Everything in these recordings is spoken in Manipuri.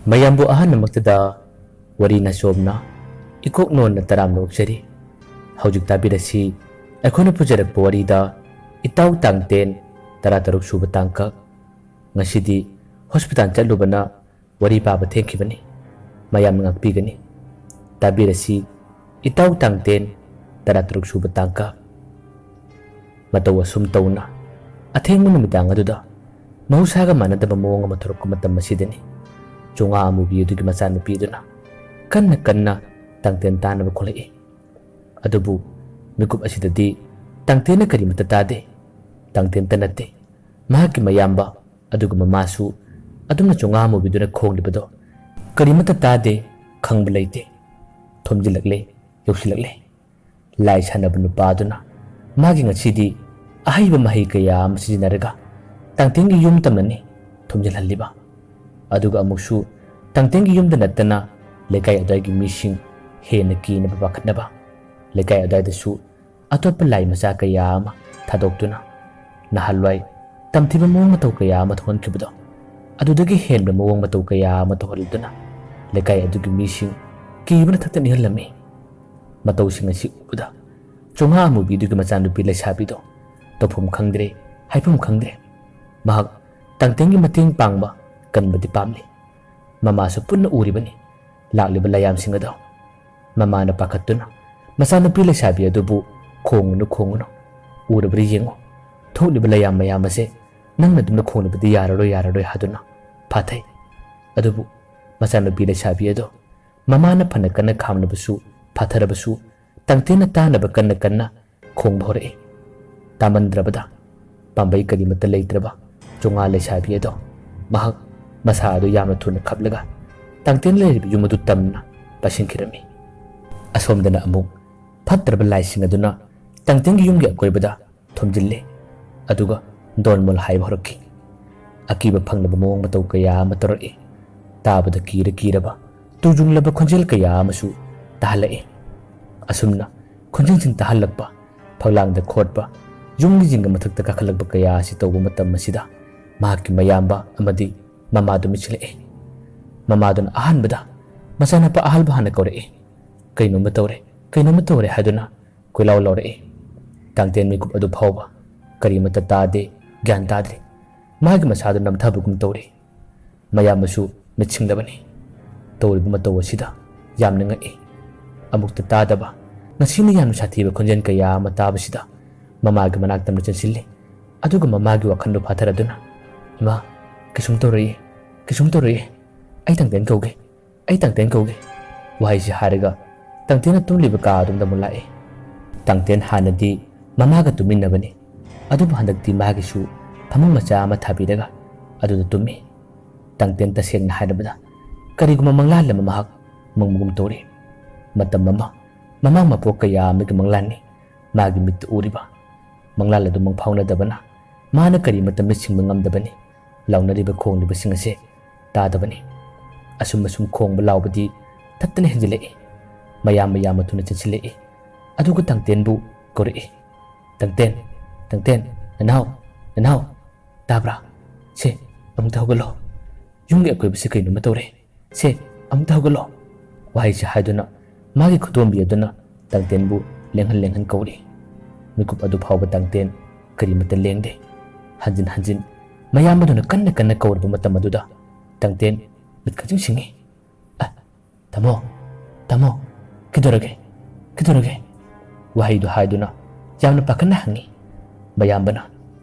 ꯃꯌꯥꯝꯕꯨ ꯑꯍꯥꯟꯕꯃꯛꯇꯗ ꯋꯥꯔꯤꯅ ꯆꯣꯝꯅ ꯏꯀꯣꯛꯅꯣꯟꯅ ꯇꯔꯥꯝꯅ ꯑꯣꯛꯆꯔꯤ꯫ ꯍꯧꯖꯤꯛ ꯇꯥꯕꯤꯔꯁꯤ ꯑꯩꯈꯣꯏꯅ ꯄꯨꯖꯔꯛꯄ ꯋꯥꯔꯤꯗ ꯏꯇꯥꯎ ꯇꯥꯡꯇꯦꯟ 13 ꯁꯨꯕ ꯇꯥꯡꯀꯛ꯫ ꯉꯁꯤꯗꯤ ꯍꯣꯁꯄꯤꯇꯥꯜ ꯆꯠꯂꯨꯕꯅ ꯋꯥꯔꯤ ꯄꯥꯕ ꯊꯦꯡꯈꯤꯕꯅꯤ, ꯃꯌꯥꯝꯅ ꯉꯥꯛꯄꯤꯒꯅꯤ꯫ ꯇꯥꯕꯤꯔꯁꯤ ꯏꯇꯥꯎ ꯇꯥꯡꯇꯦꯟ 13 ꯁꯨꯕ ꯇꯥꯡꯀꯛ꯫ ꯃꯇꯧ ꯑꯁꯨꯝ ꯇꯧꯅ ꯑꯊꯦꯡꯕ ꯅꯨꯃꯤꯗꯥꯡ ꯑꯗꯨꯗ ꯃꯍꯧꯁꯥꯒ ꯃꯥꯟꯅꯗꯕ ꯃꯑꯣꯡ ꯑꯃ ꯊꯣꯔꯛꯄ ꯃꯇꯝ ꯑꯁꯤꯗꯅꯤ ꯆꯣꯉꯥ ꯑꯃꯨꯕꯤ ꯑꯗꯨꯒꯤ ꯃꯆꯥꯅꯨꯄꯤ ꯑꯗꯨꯅ ꯀꯟꯅ ꯀꯟꯅ ꯇꯥꯡꯇꯦꯟ ꯇꯥꯅꯕ ꯈꯣꯠꯂꯛꯏ꯫ ꯑꯗꯨꯕꯨ ꯃꯤꯀꯨꯞ ꯑꯁꯤꯗꯗꯤ ꯇꯥꯡꯇꯦꯟꯅ ꯀꯔꯤꯃꯠꯇ ꯇꯥꯗꯦ꯫ ꯇꯥꯡꯇꯦꯟꯇ ꯅꯠꯇꯦ, ꯃꯍꯥꯛꯀꯤ ꯃꯌꯥꯝꯕ ꯑꯗꯨꯒ ꯃꯃꯥꯁꯨ ꯑꯗꯨꯝꯅ ꯆꯣꯉꯥ ꯑꯃꯨꯕꯤꯗꯨꯅ ꯈꯣꯡꯂꯤꯕꯗꯣ ꯀꯔꯤꯃꯠꯇ ꯇꯥꯗꯦ, ꯈꯪꯕ ꯂꯩꯇꯦ꯫ ꯊꯣꯝꯖꯤꯜꯂꯛꯂꯦ, ꯌꯧꯁꯤꯜꯂꯛꯂꯦ꯫ ꯂꯥꯏ ꯁꯥꯟꯅꯕ ꯅꯨꯄꯥ ꯑꯗꯨꯅ ꯃꯥꯒꯤ ꯉꯁꯤꯗꯤ ꯑꯍꯩꯕ ꯃꯍꯩ ꯀꯌꯥ ꯑꯃ ꯁꯤꯖꯤꯟꯅꯔꯒ ꯇꯥꯡꯇꯦꯟꯒꯤ ꯌꯨꯝ ꯇꯝꯅꯅꯤ ꯊꯣꯝꯖꯤꯜꯍꯜꯂꯤꯕ꯫ ꯑꯗꯨꯒ ꯑꯃꯨꯛꯁꯨ ꯇꯥꯡꯇꯦꯟꯒꯤ ꯌꯨꯝꯗ ꯅꯠꯇꯅ ꯂꯩꯀꯥꯏ ꯑꯗꯨꯋꯥꯏꯒꯤ ꯃꯤꯁꯤꯡ ꯍꯦꯟꯅ ꯀꯤꯅꯕ ꯄꯥꯈꯠꯅꯕ ꯂꯩꯀꯥꯏ ꯑꯗꯨꯋꯥꯏꯗꯁꯨ ꯑꯇꯣꯞꯄ ꯂꯥꯏ ꯃꯆꯥ ꯀꯌꯥ ꯑꯃ ꯊꯥꯗꯣꯛꯇꯨꯅ ꯅꯍꯥꯟꯋꯥꯏ ꯇꯝꯊꯤꯕ ꯃꯑꯣꯡ ꯃꯇꯧ ꯀꯌꯥ ꯑꯃ ꯊꯣꯛꯍꯟꯈꯤꯕꯗꯣ ꯑꯗꯨꯗꯒꯤ ꯍꯦꯟꯕ ꯃꯑꯣꯡ ꯃꯇꯧ ꯀꯌꯥ ꯑꯃ ꯇꯧꯍꯜꯂꯗꯨꯅ ꯂꯩꯀꯥꯏ ꯑꯗꯨꯒꯤ ꯃꯤꯁꯤꯡ ꯀꯤꯕꯅ ꯊꯛꯇ ꯅꯤꯍꯜꯂꯝꯃꯤ꯫ ꯃꯇꯧꯁꯤꯡ ꯑꯁꯤ ꯎꯕꯗ ꯆꯣꯉꯥ ꯑꯃꯨꯕꯤꯗꯨꯒꯤ ꯃꯆꯥꯅꯨꯄꯤ ꯂꯩꯁꯥꯕꯤꯗꯣ ꯇꯧꯐꯝ ꯈꯪꯗ꯭ꯔꯦ, ꯍꯥꯏꯐꯝ ꯈꯪꯗ꯭ꯔꯦ꯫ ꯃꯍꯥꯛ ꯇꯥꯡꯇꯦꯟꯒꯤ ꯃꯇꯦꯡ ꯄꯥꯡꯕ ꯀꯟꯕꯗꯤ ꯄꯥꯝꯂꯤ, ꯃꯃꯥꯁꯨ ꯄꯨꯟꯅ ꯎꯔꯤꯕꯅꯤ ꯂꯥꯛꯂꯤꯕ ꯂꯥꯏꯌꯥꯝꯁꯤꯡ ꯑꯗꯣ꯫ ꯃꯃꯥꯅ ꯄꯥꯈꯠꯇꯨꯅ ꯃꯆꯥꯅꯨꯄꯤ ꯂꯩꯁꯥꯕꯤ ꯑꯗꯨꯕꯨ ꯈꯣꯡꯉꯨꯅꯨ ꯈꯣꯡꯉꯨꯅꯨ, ꯎꯔꯕ꯭ꯔꯥ ꯌꯦꯡꯉꯨ, ꯊꯣꯛꯂꯤꯕ ꯂꯥꯏꯌꯥꯝ ꯃꯌꯥꯝ ꯑꯁꯦ ꯅꯪꯅ ꯑꯗꯨꯝꯅ ꯈꯣꯡꯂꯤꯕꯗꯤ ꯌꯥꯔꯔꯣꯏ ꯍꯥꯏꯗꯨꯅ ꯐꯥꯊꯩ꯫ ꯑꯗꯨꯕꯨ ꯃꯆꯥꯅꯨꯄꯤ ꯂꯩꯁꯥꯕꯤ ꯑꯗꯣ ꯃꯃꯥꯅ ꯐꯅ ꯀꯟꯅ ꯈꯥꯝꯅꯕꯁꯨ ꯐꯥꯊꯔꯕꯁꯨ ꯇꯥꯡꯇꯦꯟꯅ ꯇꯥꯅꯕ ꯀꯟꯅ ꯀꯟꯅ ꯈꯣꯡꯕ ꯍꯧꯔꯛꯏ꯫ ꯇꯥꯃꯟꯗ꯭ꯔꯕꯗ ꯄꯥꯝꯕꯩ ꯀꯔꯤꯃꯠꯇ ꯂꯩꯇ꯭ꯔꯕ ꯆꯣꯉꯥ ꯂꯩꯁꯥꯕꯤ ꯑꯗꯣ ꯃꯍꯥꯛ ꯃꯁꯥ ꯑꯗꯨ ꯌꯥꯝꯅ ꯊꯨꯅ ꯈꯞꯂꯒ ꯇꯥꯡꯇꯦꯟ ꯂꯩꯔꯤꯕ ꯌꯨꯝ ꯑꯗꯨ ꯇꯝꯅ ꯄꯥꯏꯁꯤꯟꯈꯤꯔꯝꯃꯤ꯫ ꯑꯁꯣꯝꯗꯅ ꯑꯃꯨꯛ ꯐꯠꯇ꯭ꯔꯕ ꯂꯥꯏꯁꯤꯡ ꯑꯗꯨꯅ ꯇꯥꯡꯇꯦꯟꯒꯤ ꯌꯨꯝꯒꯤ ꯑꯀꯣꯏꯕꯗ ꯊꯣꯝꯖꯤꯜꯂꯦ, ꯑꯗꯨꯒ ꯗꯣꯟꯃꯣꯜ ꯍꯥꯏꯕ ꯍꯧꯔꯛꯈꯤ꯫ ꯑꯀꯤꯕ ꯐꯪꯂꯕ ꯃꯑꯣꯡ ꯃꯇꯧ ꯀꯌꯥ ꯑꯃ ꯇꯧꯔꯛꯏ꯫ ꯇꯥꯕꯗ ꯀꯤꯔꯕ ꯇꯨꯖꯨꯡꯂꯕ ꯈꯣꯟꯖꯦꯜ ꯀꯌꯥ ꯑꯃꯁꯨ ꯇꯥꯍꯜꯂꯛꯏ꯫ ꯑꯁꯨꯝꯅ ꯈꯣꯟꯖꯦꯜꯁꯤꯡ ꯇꯥꯍꯜꯂꯛꯄ, ꯐꯛꯂꯥꯡꯗ ꯈꯣꯠꯄ, ꯌꯨꯝꯒꯤ ꯖꯤꯡꯒ ꯃꯊꯛꯇ ꯀꯥꯈꯠꯂꯛꯄ ꯀꯌꯥ ꯑꯁꯤ ꯇꯧꯕ ꯃꯇꯝ ꯑꯁꯤꯗ ꯃꯍꯥꯛꯀꯤ ꯃꯌꯥꯝꯕ ꯑꯃꯗꯤ ꯃꯃꯥꯗꯨ ꯃꯤꯠꯁꯤꯜꯂꯛꯏ꯫ ꯃꯃꯥꯗꯨꯅ ꯑꯍꯥꯟꯕꯗ ꯃꯆꯥꯅꯨꯄꯥ ꯑꯍꯜꯕ ꯍꯥꯟꯅ ꯀꯧꯔꯛꯏ꯫ ꯀꯩꯅꯣꯝꯃ ꯇꯧꯔꯦ ꯍꯥꯏꯗꯨꯅ ꯀꯣꯏꯂꯥꯎ ꯂꯥꯎꯔꯛꯏ꯫ ꯇꯥꯡꯇꯦꯟ ꯃꯤꯀꯨꯞ ꯑꯗꯨ ꯐꯥꯎꯕ ꯀꯔꯤꯃꯠꯇ ꯇꯥꯗꯦ, ꯒ꯭ꯌꯥꯟ ꯇꯥꯗ꯭ꯔꯤ꯫ ꯃꯥꯒꯤ ꯃꯁꯥꯗꯨ ꯅꯝꯊꯕꯒꯨꯝ ꯇꯧꯔꯤ꯫ ꯃꯌꯥꯝꯕꯁꯨ ꯃꯤꯠꯁꯤꯡꯂꯕꯅꯤ꯫ ꯇꯧꯔꯤꯕ ꯃꯇꯧ ꯑꯁꯤꯗ ꯌꯥꯝꯅ ꯉꯛꯏ꯫ ꯑꯃꯨꯛꯇ ꯇꯥꯗꯕ, ꯉꯁꯤꯅ ꯌꯥꯝꯅ ꯁꯥꯊꯤꯕ ꯈꯣꯟꯖꯦꯜ ꯀꯌꯥ ꯑꯃ ꯇꯥꯕꯁꯤꯗ ꯃꯃꯥꯒꯤ ꯃꯅꯥꯛꯇ ꯆꯪꯁꯤꯜꯂꯤ꯫ ꯑꯗꯨꯒ ꯃꯃꯥꯒꯤ ꯋꯥꯈꯜꯗꯨ ꯐꯥꯊꯔꯗꯨꯅ, ꯏꯃꯥ, ꯀꯩꯁꯨꯝ ꯇꯧꯔꯛꯏ, ꯑꯩ ꯇꯥꯡꯇꯦꯟ ꯀꯧꯒꯦ ꯋꯥꯍꯩꯁꯤ ꯍꯥꯏꯔꯒ ꯇꯥꯡꯇꯦꯟꯅ ꯇꯨꯝꯂꯤꯕ ꯀꯥ ꯑꯗꯨꯝꯗ ꯑꯃꯨꯛ ꯂꯥꯛꯏ꯫ ꯇꯥꯡꯇꯦꯟ ꯍꯥꯟꯅꯗꯤ ꯃꯃꯥꯒ ꯇꯨꯝꯃꯤꯟꯅꯕꯅꯤ, ꯑꯗꯨꯕꯨ ꯍꯟꯗꯛꯇꯤ ꯃꯥꯒꯤꯁꯨ ꯐꯃꯨꯡ ꯃꯆꯥ ꯑꯃ ꯊꯥꯕꯤꯔꯒ ꯑꯗꯨꯗ ꯇꯨꯝꯃꯤ꯫ ꯇꯥꯡꯇꯦꯟ ꯇꯁꯦꯡꯅ ꯍꯥꯏꯔꯕꯗ ꯀꯔꯤꯒꯨꯝꯕ ꯃꯪꯂꯥꯟ ꯑꯃ ꯃꯍꯥꯛ ꯃꯪꯕꯒꯨꯝ ꯇꯧꯔꯤ꯫ ꯃꯇꯝ ꯑꯃ ꯃꯃꯥꯡ ꯃꯄꯣꯛ ꯀꯌꯥ ꯑꯃꯒꯤ ꯃꯪꯂꯥꯟꯅꯤ ꯃꯥꯒꯤ ꯃꯤꯠꯇ ꯎꯔꯤꯕ꯫ ꯃꯪꯂꯥꯟ ꯑꯗꯨ ꯃꯪꯐꯥꯎꯅꯗꯕꯅ ꯃꯥꯅ ꯀꯔꯤꯃꯠꯇ ꯃꯤꯠꯁꯤꯡꯕ ꯉꯝꯗꯕꯅꯤ꯫ ꯂꯥꯎꯅꯔꯤꯕ ꯈꯣꯡꯂꯤꯕꯁꯤꯡ ꯑꯁꯦ ꯇꯥꯗꯕꯅꯤ꯫ ꯑꯁꯨꯝ ꯈꯣꯡꯕ ꯂꯥꯎꯕꯗꯤ ꯊꯠꯇꯅ ꯍꯦꯟꯖꯤꯜꯂꯛꯏ꯫ ꯌꯥꯝꯅ ꯊꯨꯅ ꯆꯦꯟꯁꯤꯜꯂꯛꯏ꯫ ꯑꯗꯨꯒ ꯇꯥꯡꯇꯦꯟꯕꯨ ꯀꯧꯔꯛꯏ꯫ ꯇꯥꯡꯇꯦꯟ, ꯅꯅꯥꯎ, ꯇꯥꯕ꯭ꯔꯥ? ꯁꯦ ꯑꯃꯨꯛꯇ ꯍꯧꯒꯠꯂꯣ, ꯌꯨꯝꯒꯤ ꯑꯀꯣꯏꯕꯁꯤ ꯀꯩꯅꯣꯝꯃ ꯇꯧꯔꯦ, ꯁꯦ ꯑꯃꯨꯛꯇ ꯍꯧꯒꯠꯂꯣ ꯋꯥꯍꯩꯁꯤ ꯍꯥꯏꯗꯨꯅ ꯃꯥꯒꯤ ꯈꯨꯗꯣꯝꯕꯤ ꯑꯗꯨꯅ ꯇꯥꯡꯇꯦꯟꯕꯨ ꯂꯦꯡꯍꯟ ꯀꯧꯔꯤ꯫ ꯃꯤꯀꯨꯞ ꯑꯗꯨ ꯐꯥꯎꯕ ꯇꯥꯡꯇꯦꯟ ꯀꯔꯤꯃꯠꯇ ꯂꯦꯡꯗꯦ꯫ ꯍꯟꯖꯤꯟ ꯃꯌꯥꯝꯕꯗꯨꯅ ꯀꯟꯅ ꯀꯧꯔꯕ ꯃꯇꯝ ꯑꯗꯨꯗ ꯇꯥꯡꯇꯦꯟ ꯃꯤꯠ ꯈꯪꯁꯤꯡ ꯁꯤꯡꯉꯤ꯫ ꯇꯥꯃꯣ, ꯀꯩꯗꯧꯔꯒꯦ? ꯋꯥꯍꯩꯗꯨ ꯍꯥꯏꯗꯨꯅ ꯌꯥꯝꯅ ꯄꯥꯈꯠꯅ ꯍꯪꯉꯤ꯫ ꯃꯌꯥꯝꯕꯅ,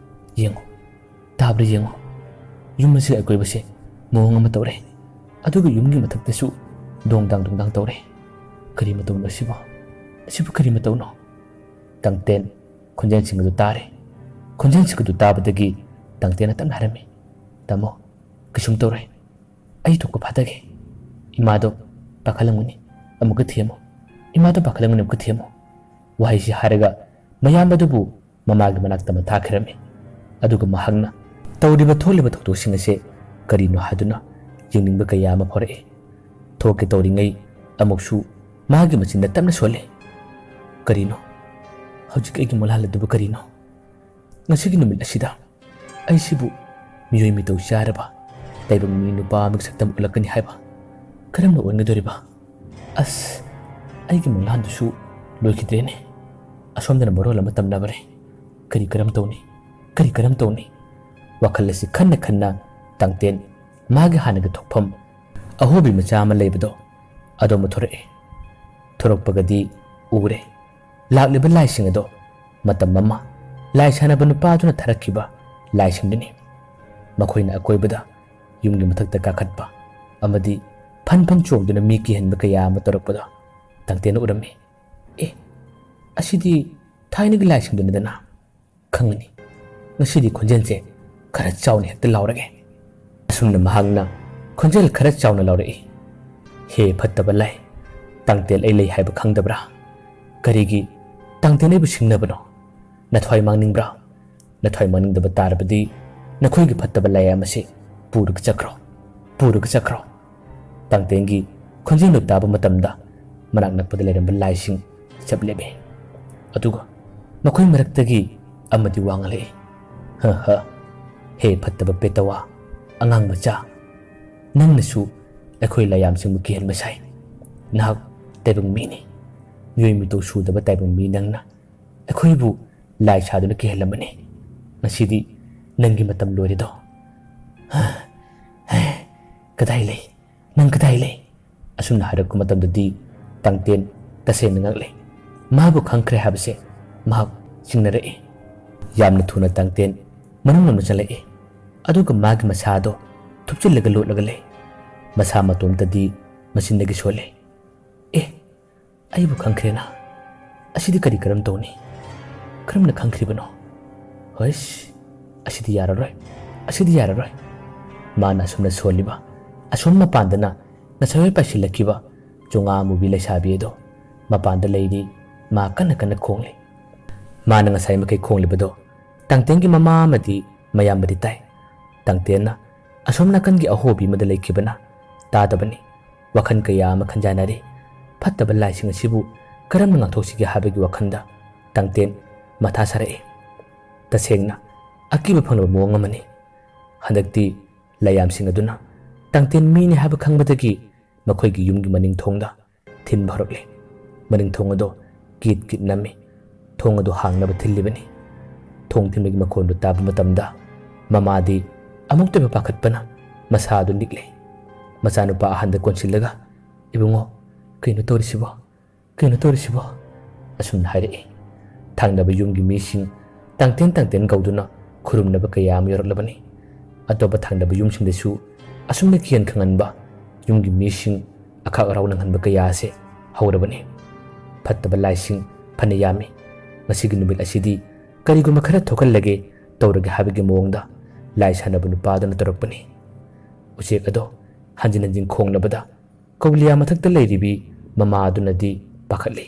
ꯌꯦꯡꯉꯨ, ꯇꯥꯕ꯭ꯔꯥ ꯌꯦꯡꯉꯨ, ꯌꯨꯝ ꯑꯁꯤꯒꯤ ꯑꯀꯣꯏꯕꯁꯦ ꯃꯑꯣꯡ ꯑꯃ ꯇꯧꯔꯦ, ꯑꯗꯨꯒ ꯌꯨꯝꯒꯤ ꯃꯊꯛꯇꯁꯨ ꯗꯣꯡꯗꯥꯡ ꯇꯧꯔꯦ꯫ ꯀꯔꯤ ꯃꯇꯧꯅꯣ ꯑꯁꯤꯕꯨ ꯀꯔꯤ ꯃꯇꯧꯅꯣ? ꯇꯥꯡꯇꯦꯟ ꯈꯣꯟꯖꯦꯜꯁꯤꯡ ꯑꯗꯨ ꯇꯥꯔꯦ꯫ ꯈꯣꯟꯖꯦꯜꯁꯤꯡ ꯑꯗꯨ ꯇꯥꯕꯗꯒꯤ ꯇꯥꯡꯇꯦꯟꯅ ꯇꯞꯅ ꯍꯥꯏꯔꯝꯃꯤ, ꯇꯥꯃꯣ, ꯀꯩꯁꯨꯝ ꯇꯧꯔꯣꯏ, ꯑꯩ ꯊꯣꯛꯄ ꯐꯥꯊꯒꯦ꯫ ꯏꯃꯥꯗꯣ ꯄꯥꯈꯠꯂꯝꯒꯅꯤ, ꯑꯃꯨꯛꯀ ꯊꯦꯝꯃꯨ ꯋꯥꯍꯩꯁꯤ ꯍꯥꯏꯔꯒ ꯃꯌꯥꯝꯕꯗꯨꯕꯨ ꯃꯃꯥꯒꯤ ꯃꯅꯥꯛꯇ ꯑꯃ ꯊꯥꯈꯤꯔꯝꯃꯤ꯫ ꯑꯗꯨꯒ ꯃꯍꯥꯛꯅ ꯇꯧꯔꯤꯕ ꯊꯣꯛꯂꯤꯕ ꯊꯧꯗꯣꯛꯁꯤꯡ ꯑꯁꯦ ꯀꯔꯤꯅꯣ ꯍꯥꯏꯗꯨꯅ ꯌꯦꯡꯅꯤꯡꯕ ꯀꯌꯥ ꯑꯃ ꯐꯥꯎꯔꯛꯏ꯫ ꯊꯣꯛꯀꯦ ꯇꯧꯔꯤꯉꯩ ꯑꯃꯨꯛꯁꯨ ꯃꯥꯒꯤ ꯃꯆꯤꯟꯗ ꯇꯞꯅ ꯁꯣꯜꯂꯤ꯫ ꯀꯔꯤꯅꯣ? ꯍꯧꯖꯤꯛ ꯑꯩꯒꯤ ꯃꯪꯂꯥꯟꯗꯨꯕꯨ ꯀꯔꯤꯅꯣ? ꯉꯁꯤꯒꯤ ꯅꯨꯃꯤꯠ ꯑꯁꯤꯗ ꯑꯩꯁꯤꯕꯨ ꯃꯤꯑꯣꯏ ꯃꯤꯇꯧ ꯆꯥꯔꯕ ꯇꯥꯏꯕꯪ ꯃꯤ ꯅꯨꯄꯥ ꯑꯃꯒꯤ ꯁꯛꯇꯝ ꯎꯠꯂꯛꯀꯅꯤ ꯍꯥꯏꯕ ꯀꯔꯝꯅ ꯑꯣꯏꯒꯗꯣꯔꯤꯕ ꯑꯁ ꯑꯩꯒꯤ ꯃꯪꯂꯥꯟꯗꯨꯁꯨ ꯂꯣꯏꯈꯤꯗ꯭ꯔꯦꯅꯦ ꯑꯁꯣꯝꯗꯅ ꯃꯔꯣꯜ ꯑꯃ ꯇꯝꯅꯕꯔꯦ ꯀꯔꯝ ꯇꯧꯅꯤ ꯀꯔꯝ ꯇꯧꯅꯤ ꯋꯥꯈꯜ ꯑꯁꯤ ꯈꯟꯅ ꯈꯟꯅ ꯇꯥꯡꯇꯦꯟ ꯃꯥꯒꯤ ꯍꯥꯟꯅꯒꯤ ꯊꯣꯛꯐꯝ ꯑꯍꯣꯕꯤ ꯃꯆꯥ ꯑꯃ ꯂꯩꯕꯗꯣ ꯑꯗꯣꯝꯕ ꯊꯣꯔꯛꯑꯦ ꯊꯣꯔꯛꯄꯒꯗꯤ ꯎꯔꯦ ꯂꯥꯛꯂꯤꯕ ꯂꯥꯏꯁꯤꯡ ꯑꯗꯣ ꯃꯇꯝ ꯑꯃ ꯂꯥꯏ ꯁꯥꯟꯅꯕ ꯅꯨꯄꯥꯗꯨꯅ ꯊꯥꯔꯛꯈꯤꯕ ꯂꯥꯏꯁꯤꯡꯗꯨꯅꯤ ꯃꯈꯣꯏꯅ ꯑꯀꯣꯏꯕꯗ ꯌꯨꯝꯒꯤ ꯃꯊꯛꯇ ꯀꯥꯈꯠꯄ ꯑꯃꯗꯤ ꯐꯟ ꯐꯟ ꯆꯣꯡꯗꯨꯅ ꯃꯤ ꯀꯤꯍꯟꯕ ꯀꯌꯥ ꯑꯃ ꯇꯧꯔꯛꯄꯗꯣ ꯇꯥꯡꯇꯦꯟꯅ ꯎꯔꯝꯃꯤ ꯑꯁꯤꯗꯤ ꯊꯥꯏꯅꯒꯤ ꯂꯥꯏꯁꯤꯡꯗꯨꯅꯤꯗꯅ ꯈꯪꯉꯅꯤ ꯉꯁꯤꯗꯤ ꯈꯣꯟꯖꯦꯜꯁꯦ ꯈꯔ ꯆꯥꯎꯅ ꯍꯦꯛꯇ ꯂꯥꯎꯔꯒꯦ ꯑꯁꯨꯝꯅ ꯃꯍꯥꯛꯅ ꯈꯣꯟꯖꯦꯜ ꯈꯔ ꯆꯥꯎꯅ ꯂꯥꯎꯔꯛꯏ ꯍꯦ ꯐꯠꯇꯕ ꯂꯥꯏ ꯇꯥꯡꯇꯦꯟ ꯑꯩ ꯂꯩ ꯍꯥꯏꯕ ꯈꯪꯗꯕ꯭ꯔꯥ ꯀꯔꯤꯒꯤ ꯇꯥꯡꯇꯦꯟ ꯑꯩꯕꯨ ꯁꯤꯡꯅꯕꯅꯣ ꯅꯊ꯭ꯋꯥꯏ ꯃꯥꯡꯅꯤꯡꯕ꯭ꯔꯥ ꯅꯊ꯭ꯋꯥꯏ ꯃꯥꯡꯅꯤꯡꯗꯕ ꯇꯥꯔꯕꯗꯤ ꯅꯈꯣꯏꯒꯤ ꯐꯠꯇꯕ ꯂꯥꯏꯌꯥꯝ ꯑꯁꯤ ꯄꯨꯔꯒ ꯆꯠꯈ꯭ꯔꯣ ꯇꯥꯡꯇꯦꯟꯒꯤ ꯈꯣꯟꯖꯦꯜꯗꯨ ꯇꯥꯕ ꯃꯇꯝꯗ ꯃꯅꯥꯛ ꯅꯛꯄꯗ ꯂꯩꯔꯝꯕ ꯂꯥꯏꯁꯤꯡ ꯆꯞ ꯂꯦꯞꯄꯤ ꯑꯗꯨꯒ ꯃꯈꯣꯏ ꯃꯔꯛꯇꯒꯤ ꯑꯃꯗꯤ ꯋꯥ ꯉꯥꯡꯂꯛꯏ ꯍꯦ ꯐꯠꯇꯕ ꯄꯦꯇꯋꯥ ꯑꯉꯥꯡ ꯃꯆꯥ ꯅꯪꯅꯁꯨ ꯑꯩꯈꯣꯏ ꯂꯥꯏꯌꯥꯝꯁꯤꯡꯕꯨ ꯀꯤꯍꯟꯕ ꯁꯥꯏ ꯅꯍꯥꯛ ꯇꯥꯏꯕꯪ ꯃꯤꯅꯤ ꯃꯤꯑꯣꯏ ꯃꯤꯇꯧ ꯁꯨꯗꯕ ꯇꯥꯏꯕꯪ ꯃꯤ ꯅꯪꯅ ꯑꯩꯈꯣꯏꯕꯨ ꯂꯥꯏ ꯁꯥꯗꯨꯅ ꯀꯤꯍꯜꯂꯝꯕꯅꯤ ꯉꯁꯤꯗꯤ ꯅꯪꯒꯤ ꯃꯇꯝ ꯂꯣꯏꯔꯦꯗꯣ ꯀꯗꯥꯏ ꯂꯩ ꯅꯪ ꯀꯗꯥꯏ ꯂꯩ ꯑꯁꯨꯝꯅ ꯍꯥꯏꯔꯛꯄ ꯃꯇꯝꯗꯗꯤ ꯇꯥꯡꯇꯦꯟ ꯇꯁꯦꯡꯅ ꯉꯛꯂꯦ ꯃꯥꯕꯨ ꯈꯪꯈ꯭ꯔꯦ ꯍꯥꯏꯕꯁꯦ ꯃꯍꯥꯛ ꯆꯤꯡꯅꯔꯛꯏ ꯌꯥꯝꯅ ꯊꯨꯅ ꯇꯥꯡꯇꯦꯟ ꯃꯅꯨꯡ ꯑꯃ ꯆꯪꯂꯛꯏ ꯑꯗꯨꯒ ꯃꯥꯒꯤ ꯃꯁꯥꯗꯣ ꯊꯨꯞꯆꯤꯜꯂꯒ ꯂꯣꯠꯂꯒ ꯂꯩ ꯃꯁꯥ ꯃꯇꯣꯝꯇꯗꯤ ꯃꯆꯤꯟꯗꯒꯤ ꯁꯣꯜꯂꯤ ꯑꯩꯕꯨ ꯈꯪꯈ꯭ꯔꯦꯅ ꯑꯁꯤꯗꯤ ꯀꯔꯝ ꯇꯧꯅꯤ ꯀꯔꯝꯅ ꯈꯪꯈ꯭ꯔꯤꯕꯅꯣ ꯍꯣꯏꯁ ꯑꯁꯤꯗꯤ ꯌꯥꯔꯔꯣꯏ ꯃꯥꯅ ꯑꯁꯨꯝꯅ ꯁꯣꯜꯂꯤꯕ ꯑꯁꯣꯝ ꯃꯄꯥꯟꯗꯅ ꯉꯁꯥꯏ ꯄꯥꯏꯁꯤꯜꯂꯛꯈꯤꯕ ꯆꯣꯉꯥ ꯑꯃꯨꯕꯤ ꯂꯩꯁꯥꯕꯤ ꯑꯗꯣ ꯃꯄꯥꯟꯗ ꯂꯩꯔꯤ ꯃꯥ ꯀꯟꯅ ꯈꯣꯡꯂꯤ ꯃꯥꯅ ꯉꯁꯥꯏ ꯃꯈꯩ ꯈꯣꯡꯂꯤꯕꯗꯣ ꯇꯥꯡꯇꯦꯟꯒꯤ ꯃꯃꯥ ꯑꯃꯗꯤ ꯃꯌꯥꯝꯕꯗꯤ ꯇꯥꯏ ꯇꯥꯡꯇꯦꯟꯅ ꯑꯁꯣꯝ ꯅꯥꯀꯟꯒꯤ ꯑꯍꯣꯕꯤ ꯑꯃꯗ ꯂꯩꯈꯤꯕꯅ ꯇꯥꯗꯕꯅꯤ ꯋꯥꯈꯜ ꯀꯌꯥ ꯑꯃ ꯈꯟꯖꯥꯟꯅꯔꯤ ꯐꯠꯇꯕ ꯂꯥꯏꯁꯤꯡ ꯑꯁꯤꯕꯨ ꯀꯔꯝꯅ ꯉꯥꯛꯊꯣꯛꯁꯤꯒꯦ ꯍꯥꯏꯕꯒꯤ ꯋꯥꯈꯜꯗ ꯇꯥꯡꯇꯦꯟ ꯃꯊꯥ ꯁꯥꯔꯛꯏ ꯇꯁꯦꯡꯅ ꯑꯀꯤꯕ ꯐꯪꯂꯕ ꯃꯑꯣꯡ ꯑꯃꯅꯤ ꯍꯟꯗꯛꯇꯤ ꯂꯥꯏꯌꯥꯝꯁꯤꯡ ꯑꯗꯨꯅ ꯇꯥꯡꯇꯦꯟ ꯃꯤꯅꯤ ꯍꯥꯏꯕ ꯈꯪꯕꯗꯒꯤ ꯃꯈꯣꯏꯒꯤ ꯌꯨꯝꯒꯤ ꯃꯅꯤꯡ ꯊꯣꯡꯗ ꯊꯤꯟꯕ ꯍꯧꯔꯛꯂꯤ ꯃꯅꯤꯡ ꯊꯣꯡ ꯑꯗꯣ ꯀꯤꯠ ꯅꯝꯃꯤ ꯊꯣꯡ ꯑꯗꯨ ꯍꯥꯡꯅꯕ ꯊꯤꯜꯂꯤꯕꯅꯤ ꯊꯣꯡ ꯊꯤꯟꯕꯒꯤ ꯃꯈꯣꯟꯗꯨ ꯇꯥꯕ ꯃꯇꯝꯗ ꯃꯃꯥꯗꯤ ꯑꯃꯨꯛꯇꯕ ꯄꯥꯈꯠꯄꯅ ꯃꯁꯥꯗꯨ ꯅꯤꯛꯂꯤ ꯃꯆꯥꯅꯨꯄꯥ ꯑꯍꯟꯗ ꯀꯣꯟꯁꯤꯜꯂꯒ ꯏꯕꯨꯡꯉꯣ ꯀꯩꯅꯣ ꯇꯧꯔꯤꯁꯤꯕꯣ ꯑꯁꯨꯝꯅ ꯍꯥꯏꯔꯛꯏ ꯊꯪꯅꯕ ꯌꯨꯝꯒꯤ ꯃꯤꯁꯤꯡ ꯇꯥꯡꯇꯦꯟ ꯀꯧꯗꯨꯅ ꯈꯨꯔꯨꯝꯅꯕ ꯀꯌꯥ ꯑꯃ ꯌꯧꯔꯛꯂꯕꯅꯤ ꯑꯇꯣꯞꯄ ꯊꯪꯅꯕ ꯌꯨꯝꯁꯤꯡꯗꯁꯨ ꯑꯁꯨꯝꯅ ꯀꯤꯍꯟ ꯈꯪꯍꯟꯕ ꯌꯨꯝꯒꯤ ꯃꯤꯁꯤꯡ ꯑꯈꯥꯛ ꯑꯔꯥꯎ ꯅꯪꯍꯟꯕ ꯀꯌꯥ ꯑꯁꯤ ꯍꯧꯔꯕꯅꯤ ꯐꯠꯇꯕ ꯂꯥꯏꯁꯤꯡ ꯐꯅ ꯌꯥꯝꯃꯤ ꯉꯁꯤꯒꯤ ꯅꯨꯃꯤꯠ ꯑꯁꯤꯗꯤ ꯀꯔꯤꯒꯨꯝꯕ ꯈꯔ ꯊꯣꯛꯍꯜꯂꯒꯦ ꯇꯧꯔꯒꯦ ꯍꯥꯏꯕꯒꯤ ꯃꯑꯣꯡꯗ ꯂꯥꯏ ꯁꯥꯟꯅꯕ ꯅꯨꯄꯥꯗꯨꯅ ꯇꯧꯔꯛꯄꯅꯤ ꯎꯆꯦꯛ ꯑꯗꯣ ꯍꯟꯖꯤꯟ ꯈꯣꯡꯂꯕꯗ ꯀꯧꯕꯤꯂꯤꯌꯥ ꯃꯊꯛꯇ ꯂꯩꯔꯤꯕꯤ ꯃꯃꯥ ꯑꯗꯨꯅꯗꯤ ꯄꯥꯈꯠꯂꯤ